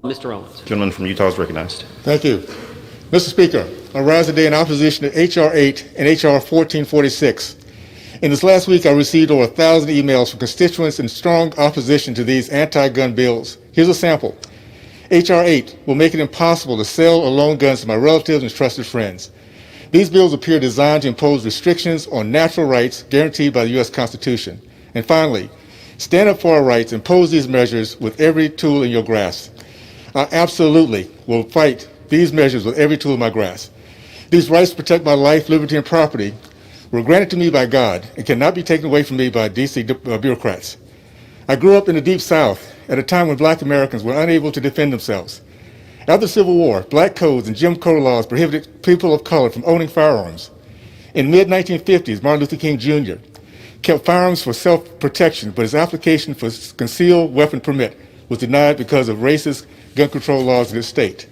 Mr. Owens. Gentleman from Utah is recognized. Thank you. Mr. Speaker, I rise today in opposition to H.R. 8 and H.R. 1446. In this last week, I received over 1,000 emails from constituents in strong opposition to these anti-gun bills. Here's a sample. H.R. 8 will make it impossible to sell or loan guns to my relatives and trusted friends. These bills appear designed to impose restrictions on natural rights guaranteed by the U.S. Constitution. And finally, stand up for our rights and oppose these measures with every tool in your grasp. I absolutely will fight these measures with every tool in my grasp. These rights to protect my life, liberty, and property were granted to me by God and cannot be taken away from me by D.C. bureaucrats. I grew up in the Deep South at a time when Black Americans were unable to defend themselves. After the Civil War, black codes and Jim Crow laws prohibited people of color from owning firearms. In mid-1950s, Martin Luther King Jr. kept firearms for self-protection, but his application for concealed weapon permit was denied because of racist gun control laws in his state.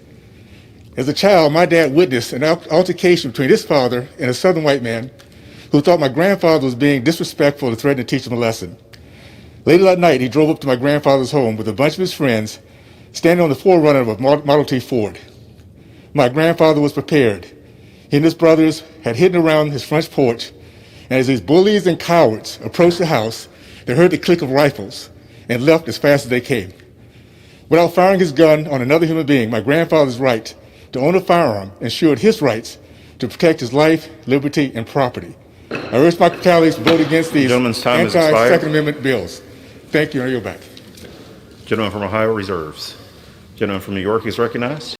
As a child, my dad witnessed an altercation between his father and a Southern white man who thought my grandfather was being disrespectful and threatened to teach him a lesson. Later that night, he drove up to my grandfather's home with a bunch of his friends, standing on the forerunner of a Model T Ford. My grandfather was prepared. He and his brothers had hidden around his front porch, and as these bullies and cowards approached the house, they heard the click of rifles and left as fast as they came. Without firing his gun on another human being, my grandfather's right to own a firearm ensured his rights to protect his life, liberty, and property. I urge my colleagues to vote against these anti-Second Amendment bills. Thank you, and I yield back. Gentleman from Ohio reserves. Gentleman from New York is recognized.